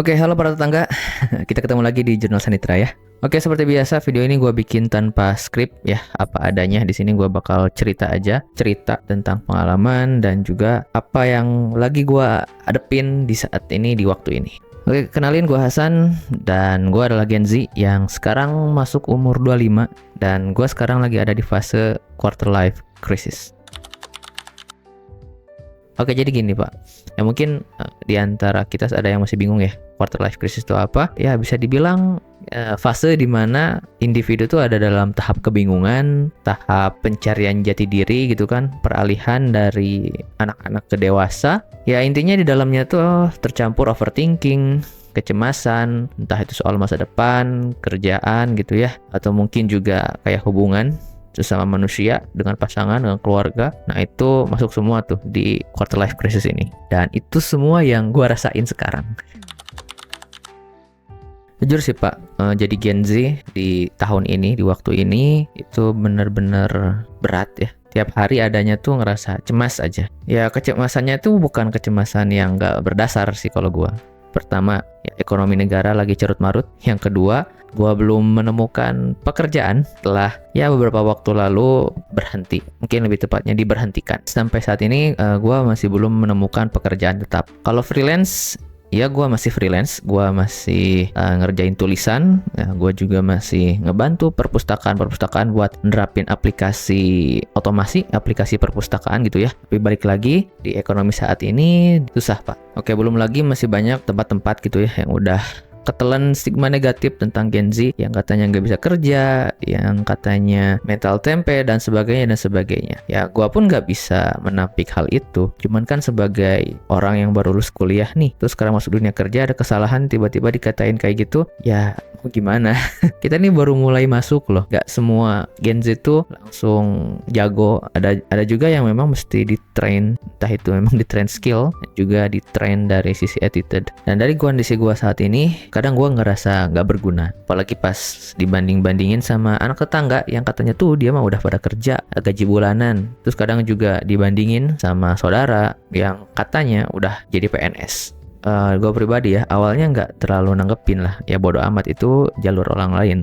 Oke, halo para tetangga. Kita ketemu lagi di Jurnal Sanitra ya. Oke, seperti biasa video ini gue bikin tanpa skrip ya, apa adanya. Di sini gue bakal cerita aja, cerita tentang pengalaman dan juga apa yang lagi gue adepin di saat ini di waktu ini. Oke, kenalin gue Hasan dan gue adalah Gen Z yang sekarang masuk umur 25 dan gue sekarang lagi ada di fase quarter life crisis. Oke, jadi gini Pak, ya mungkin di antara kita ada yang masih bingung ya, quarter life crisis itu apa? Ya bisa dibilang fase di mana individu tuh ada dalam tahap kebingungan, tahap pencarian jati diri gitu kan, peralihan dari anak-anak ke dewasa. Ya intinya di dalamnya tuh tercampur overthinking, kecemasan, entah itu soal masa depan, kerjaan gitu ya, atau mungkin juga kayak hubungan sesama manusia, dengan pasangan, dengan keluarga. Nah itu masuk semua tuh di quarter life crisis ini. Dan itu semua yang gue rasain sekarang. Jujur sih Pak, jadi Gen Z di tahun ini, di waktu ini, itu bener-bener berat ya. Tiap hari adanya tuh ngerasa cemas aja. Ya kecemasannya tuh bukan kecemasan yang gak berdasar sih kalau gue. Pertama, ya, ekonomi negara lagi carut-marut. Yang kedua, gue belum menemukan pekerjaan setelah ya beberapa waktu lalu berhenti. Mungkin lebih tepatnya diberhentikan. Sampai saat ini gue masih belum menemukan pekerjaan tetap. Kalau freelance, ya gue masih freelance. Gue masih ngerjain tulisan. Ya, gue juga masih ngebantu perpustakaan buat nerapin aplikasi otomasi, aplikasi perpustakaan gitu ya. Tapi balik lagi, di ekonomi saat ini susah Pak. Oke, belum lagi masih banyak tempat-tempat gitu ya yang udah ketelan stigma negatif tentang Gen Z yang katanya nggak bisa kerja, yang katanya mental tempe dan sebagainya. Ya, gua pun nggak bisa menampik hal itu. Cuman kan sebagai orang yang baru lulus kuliah nih, terus sekarang masuk dunia kerja ada kesalahan tiba-tiba dikatain kayak gitu, ya mau gimana? Kita nih baru mulai masuk loh. Nggak semua Gen Z itu langsung jago. Ada juga yang memang mesti di-train, entah itu memang di-train skill, juga di-train dari sisi attitude. Dan dari kondisi gua saat ini, kadang gue ngerasa nggak berguna, apalagi pas dibanding-bandingin sama anak tetangga yang katanya tuh dia mah udah pada kerja gaji bulanan. Terus kadang juga dibandingin sama saudara yang katanya udah jadi PNS. Gue pribadi ya awalnya nggak terlalu nanggepin lah, ya bodo amat itu jalur orang lain.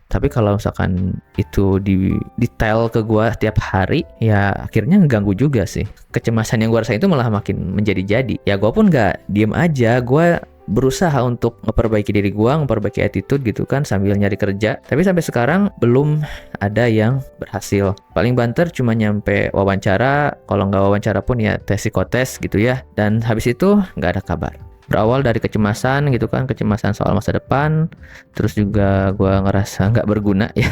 Tapi kalau misalkan itu di detail ke gue setiap hari, ya akhirnya ngeganggu juga sih. Kecemasan yang gue rasain itu malah makin menjadi-jadi. Ya gue pun nggak diem aja, gue berusaha untuk memperbaiki diri gue, memperbaiki attitude gitu kan sambil nyari kerja. Tapi sampai sekarang belum ada yang berhasil. Paling banter cuma nyampe wawancara, kalau nggak wawancara pun ya tes psikotes gitu ya. Dan habis itu nggak ada kabar. Berawal dari kecemasan gitu kan, kecemasan soal masa depan, terus juga gue ngerasa nggak berguna ya.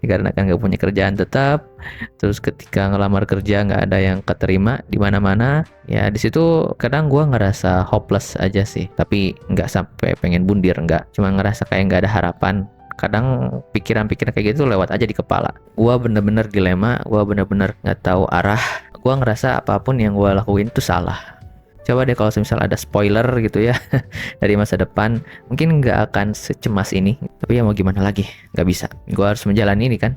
Karena kan nggak punya kerjaan tetap, terus ketika ngelamar kerja nggak ada yang keterima di mana-mana, ya di situ kadang gue ngerasa hopeless aja sih, tapi nggak sampai pengen bundir, nggak, cuma ngerasa kayak nggak ada harapan. Kadang pikiran-pikiran kayak gitu lewat aja di kepala. Gue bener-bener dilema, gue bener-bener nggak tahu arah. Gue ngerasa apapun yang gue lakuin itu salah. Coba deh kalau misal ada spoiler gitu ya dari masa depan, mungkin nggak akan secemas ini. Tapi ya mau gimana lagi, nggak bisa. Gue harus menjalani ini kan.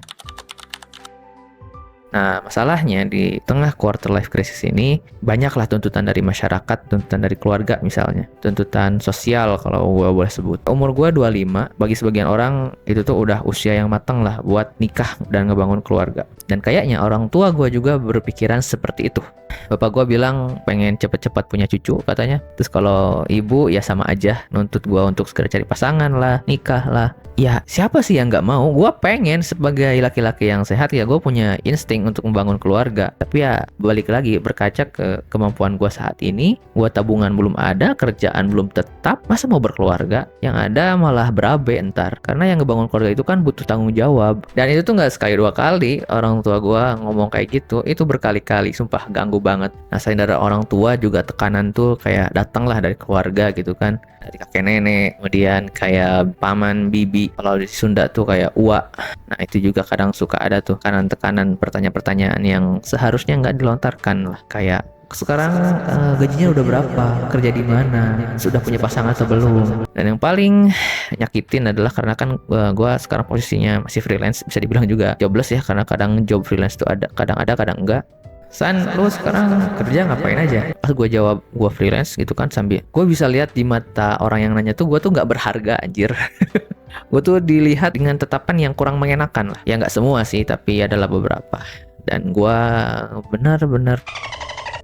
Nah, masalahnya di tengah quarter life crisis ini, banyaklah tuntutan dari masyarakat, tuntutan dari keluarga misalnya, tuntutan sosial kalau gue boleh sebut. Umur gue 25, bagi sebagian orang itu tuh udah usia yang matang lah buat nikah dan ngebangun keluarga. Dan kayaknya orang tua gue juga berpikiran seperti itu. Bapak gue bilang pengen cepet-cepet punya cucu katanya. Terus kalau ibu ya sama aja, nuntut gue untuk segera cari pasangan lah, nikah lah. Ya siapa sih yang gak mau? Gue pengen sebagai laki-laki yang sehat ya gue punya insting untuk membangun keluarga. Tapi ya balik lagi berkaca ke kemampuan gue saat ini, gue tabungan belum ada, kerjaan belum tetap, masa mau berkeluarga? Yang ada malah berabe ntar. Karena yang ngebangun keluarga itu kan butuh tanggung jawab. Dan itu tuh gak sekali dua kali orang tua gue ngomong kayak gitu, itu berkali-kali, sumpah ganggu banget. Nah selain dari orang tua juga tekanan tuh kayak datang lah dari keluarga gitu kan, dari kakek nenek, kemudian kayak paman, bibi, kalau di Sunda tuh kayak uak. Nah itu juga kadang suka ada tuh tekanan-tekanan, pertanyaan-pertanyaan yang seharusnya nggak dilontarkan lah, kayak sekarang gajinya udah berapa, kerja di mana, sudah punya pasangan atau belum. Dan yang paling nyakitin adalah karena kan gue sekarang posisinya masih freelance, bisa dibilang juga jobless ya, karena kadang job freelance tuh ada kadang enggak. San, lu sekarang kerja ngapain aja? Pas gue jawab gue freelance gitu kan, sambil gue bisa lihat di mata orang yang nanya tuh gue tuh nggak berharga anjir. Gue tuh dilihat dengan tatapan yang kurang mengenakan lah. Ya nggak semua sih, tapi adalah beberapa. Dan gue benar-benar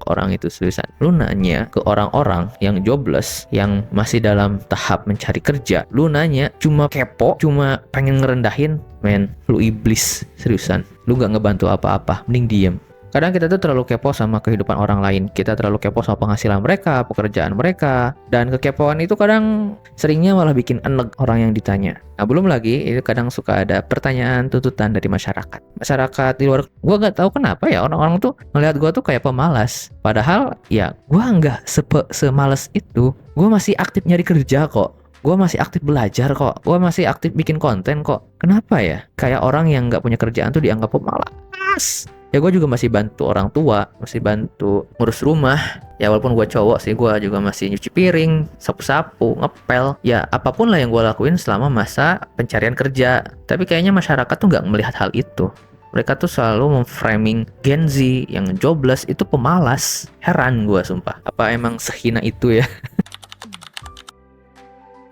orang itu seriusan. Lu nanya ke orang-orang yang jobless, yang masih dalam tahap mencari kerja, lu nanya cuma kepo, cuma pengen ngerendahin, men, lu iblis, seriusan. Lu nggak ngebantu apa-apa, mending diem. Kadang kita tuh terlalu kepo sama kehidupan orang lain. Kita terlalu kepo sama penghasilan mereka, pekerjaan mereka. Dan kekepoan itu kadang seringnya malah bikin enek orang yang ditanya. Nah, belum lagi itu kadang suka ada pertanyaan tuntutan dari masyarakat. Masyarakat di luar, gue nggak tahu kenapa ya orang-orang tuh melihat gue tuh kayak pemalas. Padahal ya gue nggak semales itu. Gue masih aktif nyari kerja kok. Gue masih aktif belajar kok. Gue masih aktif bikin konten kok. Kenapa ya? Kayak orang yang nggak punya kerjaan tuh dianggap pemalas. Ya gue juga masih bantu orang tua, masih bantu ngurus rumah. Ya walaupun gue cowok sih, gue juga masih nyuci piring, sapu-sapu, ngepel. Ya apapun lah yang gue lakuin selama masa pencarian kerja. Tapi kayaknya masyarakat tuh nggak melihat hal itu. Mereka tuh selalu memframing Gen Z yang jobless itu pemalas. Heran gue sumpah. Apa emang sehina itu ya?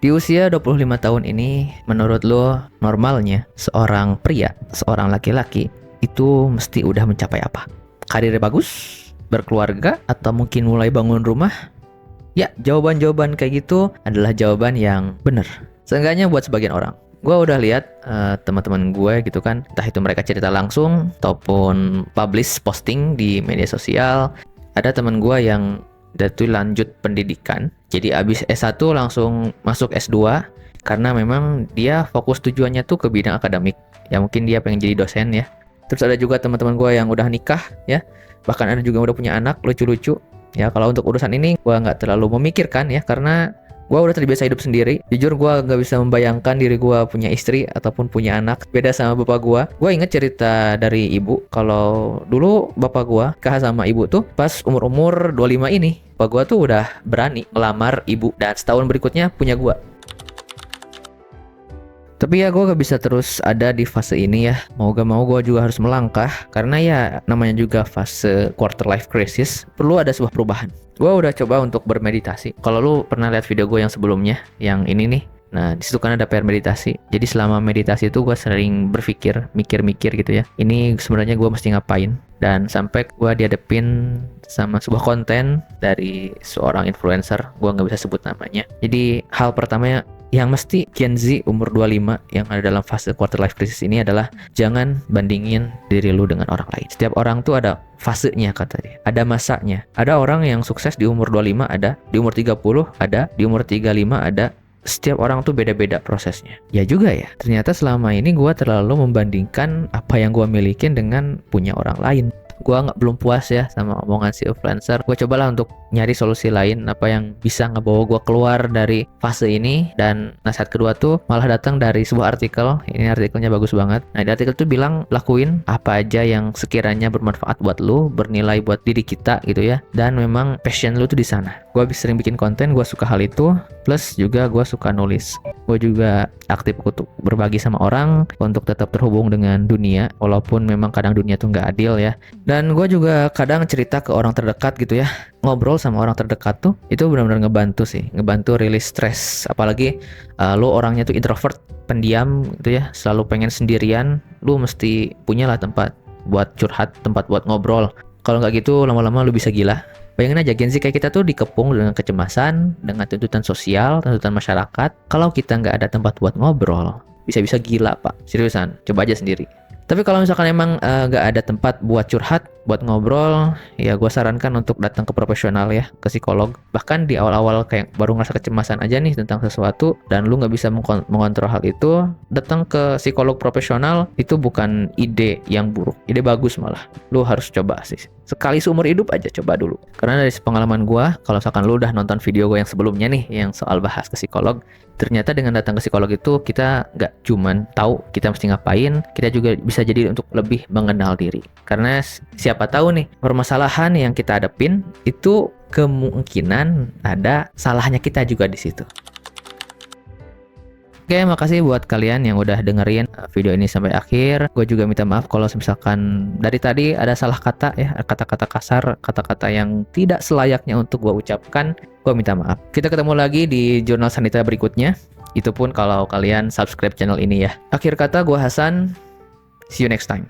Di usia 25 tahun ini, menurut lo normalnya seorang pria, seorang laki-laki itu mesti udah mencapai apa? Karirnya bagus, berkeluarga, atau mungkin mulai bangun rumah? Ya, jawaban-jawaban kayak gitu adalah jawaban yang benar. Seenggaknya buat sebagian orang. Gue udah lihat teman-teman gue gitu kan, entah itu mereka cerita langsung ataupun publish posting di media sosial. Ada teman gue yang udah tuh lanjut pendidikan, jadi abis S1 langsung masuk S2 karena memang dia fokus tujuannya tuh ke bidang akademik. Ya mungkin dia pengen jadi dosen ya. Terus ada juga teman-teman gue yang udah nikah ya, bahkan ada juga yang udah punya anak lucu-lucu. Ya kalau untuk urusan ini gue nggak terlalu memikirkan ya, karena gue udah terbiasa hidup sendiri. Jujur gue nggak bisa membayangkan diri gue punya istri ataupun punya anak. Beda sama bapak gue. Gue inget cerita dari ibu, kalau dulu bapak gue nikah sama ibu tuh pas umur-umur 25 ini. Bapak gue tuh udah berani ngelamar ibu, dan setahun berikutnya punya gue. Tapi ya gue gak bisa terus ada di fase ini ya. Mau gak mau gue juga harus melangkah. Karena ya namanya juga fase quarter life crisis, perlu ada sebuah perubahan. Gue udah coba untuk bermeditasi. Kalau lu pernah lihat video gue yang sebelumnya, yang ini nih, nah disitu kan ada PR meditasi. Jadi selama meditasi itu gue sering berpikir, mikir-mikir gitu ya, ini sebenarnya gue mesti ngapain. Dan sampai gue dihadepin sama sebuah konten dari seorang influencer, gue gak bisa sebut namanya. Jadi hal pertamanya yang mesti Gen Z umur 25 yang ada dalam fase quarter life crisis ini adalah jangan bandingin diri lu dengan orang lain. Setiap orang tuh ada fasenya, kata dia. Ada masanya. Ada orang yang sukses di umur 25 ada, di umur 30 ada, di umur 35 ada. Setiap orang tuh beda-beda prosesnya. Ya juga ya, ternyata selama ini gue terlalu membandingkan apa yang gue milikin dengan punya orang lain. Gue belum puas ya sama omongan si influencer. Gue cobalah untuk nyari solusi lain, apa yang bisa ngebawa gue keluar dari fase ini. Dan nasihat kedua tuh malah datang dari sebuah artikel. Ini artikelnya bagus banget. Nah di artikel tuh bilang lakuin apa aja yang sekiranya bermanfaat buat lu, bernilai buat diri kita gitu ya. Dan memang passion lu tuh di sana. Gue sering bikin konten, gue suka hal itu. Plus juga gue suka nulis. Gue juga aktif untuk berbagi sama orang, untuk tetap terhubung dengan dunia, walaupun memang kadang dunia tuh nggak adil ya. Dan gue juga kadang cerita ke orang terdekat gitu ya. Ngobrol sama orang terdekat tuh itu benar-benar ngebantu sih, ngebantu rilis stres. Apalagi lo orangnya tuh introvert, pendiam gitu ya, selalu pengen sendirian. Lo mesti punyalah tempat buat curhat, tempat buat ngobrol. Kalau nggak gitu lama-lama lo bisa gila. Bayangin aja Gen Z kayak kita tuh dikepung dengan kecemasan, dengan tuntutan sosial, tuntutan masyarakat. Kalau kita nggak ada tempat buat ngobrol, bisa-bisa gila pak. Seriusan, coba aja sendiri. Tapi kalau misalkan emang nggak ada tempat buat curhat, buat ngobrol, ya gue sarankan untuk datang ke profesional ya, ke psikolog. Bahkan di awal-awal kayak baru ngerasa kecemasan aja nih tentang sesuatu, dan lu nggak bisa mengontrol hal itu, datang ke psikolog profesional itu bukan ide yang buruk, ide bagus malah. Lu harus coba sih. Sekali seumur hidup aja coba dulu. Karena dari pengalaman gue, kalau misalkan lu udah nonton video gue yang sebelumnya nih, yang soal bahas ke psikolog, ternyata dengan datang ke psikolog itu kita nggak cuman tahu kita mesti ngapain, kita juga bisa jadi untuk lebih mengenal diri. Karena siapa tahu nih permasalahan yang kita hadapin itu kemungkinan ada salahnya kita juga di situ. Oke, makasih buat kalian yang udah dengerin video ini sampai akhir. Gue juga minta maaf kalau misalkan dari tadi ada salah kata ya, kata-kata kasar, kata-kata yang tidak selayaknya untuk gue ucapkan. Gue minta maaf. Kita ketemu lagi di Jurnal Sanita berikutnya. Itu pun kalau kalian subscribe channel ini ya. Akhir kata, gue Hasan. See you next time.